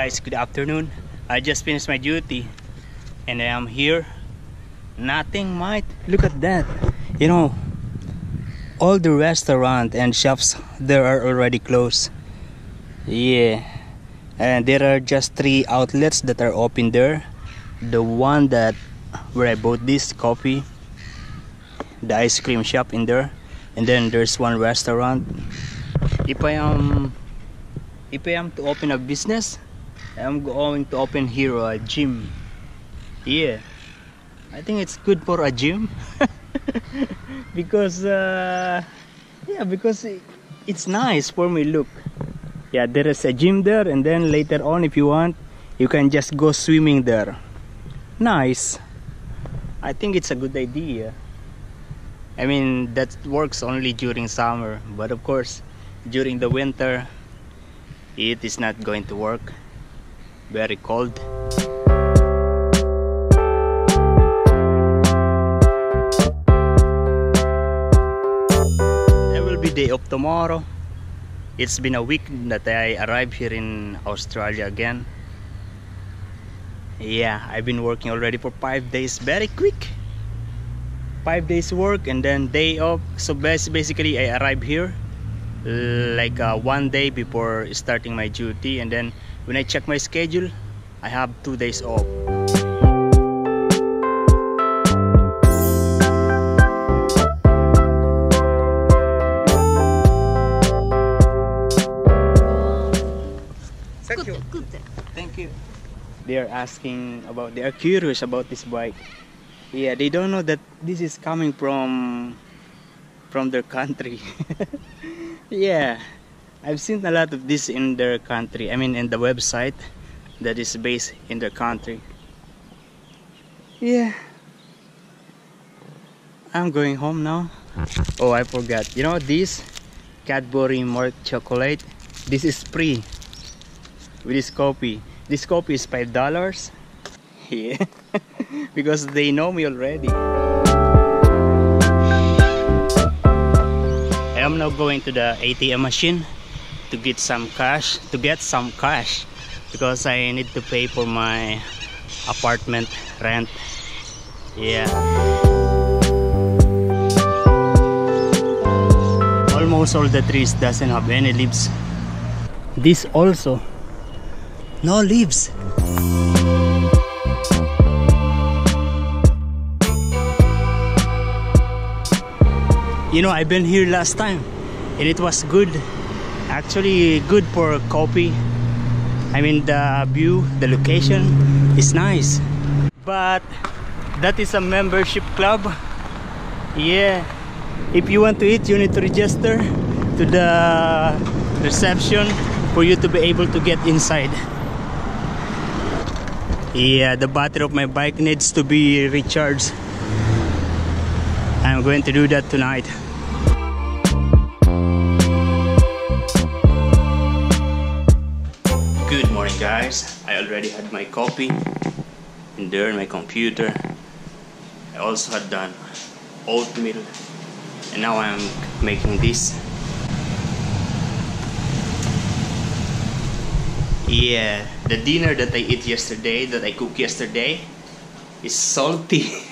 guys, good afternoon. I just finished my duty and I am here. Nothing, mate. Look at that. You know, all the restaurant and shops there are already closed. Yeah, and there are just 3 outlets that are open there. The one that where I bought this coffee, the ice cream shop in there, and then there's one restaurant. If I am to open a business, I'm going to open here a gym. Yeah, I think it's good for a gym because because it's nice for me. Look, yeah, there is a gym there, and then later on, if you want, you can just go swimming there. Nice. I think it's a good idea. I mean, that works only during summer, but of course during the winter it is not going to work. Very cold. There will be day off tomorrow. It's been a week that I arrived here in Australia again. Yeah, I've been working already for 5 days, very quick. 5 days work and then day off. So basically I arrived here like 1 day before starting my duty, and then when I check my schedule, I have 2 days off. Thank you. Thank you. They are curious about this bike. Yeah, they don't know that this is coming from their country. Yeah, I've seen a lot of this in their country. I mean, in the website that is based in their country. Yeah, I'm going home now. Oh, I forgot. You know this Cadbury milk chocolate? This is free with this coffee. This coffee is $5. Yeah, because they know me already. I am now going to the ATM machine to get some cash. Because I need to pay for my apartment rent. Yeah. Almost all the trees doesn't have any leaves. This also, no leaves. You know, I've been here last time and it was good. Actually good for coffee. I mean, the view, the location is nice. But that is a membership club. Yeah, if you want to eat, you need to register to the reception for you to be able to get inside. Yeah, the battery of my bike needs to be recharged. I'm going to do that tonight. Good morning, guys. I already had my coffee in there, my computer. I also had done oatmeal, and now I'm making this. Yeah, the dinner that I ate yesterday, that I cooked yesterday, is salty.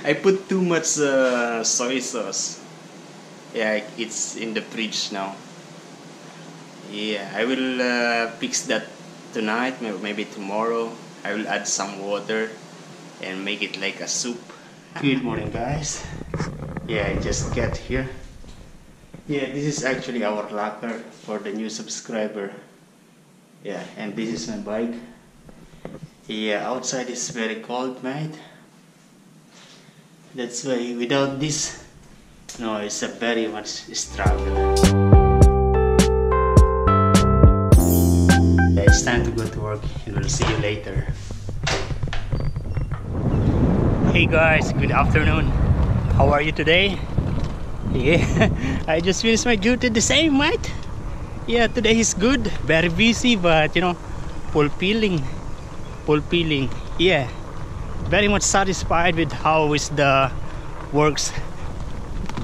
I put too much soy sauce. Yeah, it's in the fridge now. Yeah, I will fix that tonight, maybe tomorrow. I will add some water and make it like a soup. Good morning, guys. Yeah, I just got here. Yeah, this is actually our locker for the new subscriber. Yeah, and this is my bike. Yeah, outside is very cold, mate. That's why without this, no, it's a very much struggle. It's time to go to work, and we'll see you later. Hey guys, good afternoon. How are you today? Yeah, I just finished my duty the same, mate. Yeah, today is good. Very busy, but you know, fulfilling. Yeah, very much satisfied with how is the works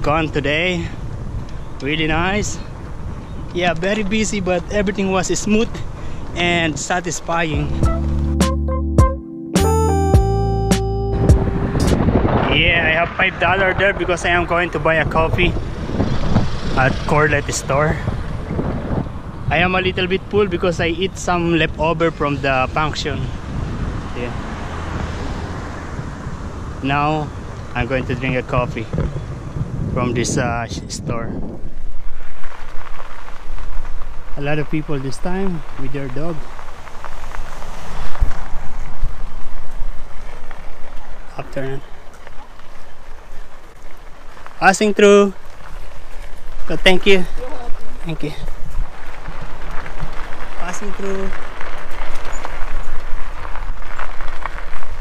gone today. Really nice. Yeah, very busy, but everything was smooth. and satisfying. Yeah, I have $5 there because I am going to buy a coffee at Corlet store. I am a little bit full because I eat some leftover from the function. Yeah. Now I'm going to drink a coffee from this store. A lot of people this time with their dog. Afternoon. Passing through. So thank you. Thank you. Passing through.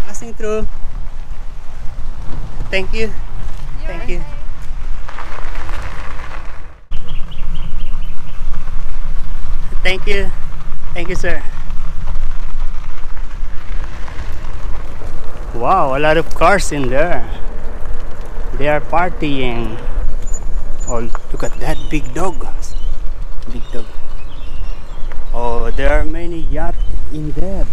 Passing through. Thank you. Thank you. Thank you. Thank you, sir. Wow, a lot of cars in there. They are partying. Oh, look at that big dog. Big dog. Oh, there are many yachts in there.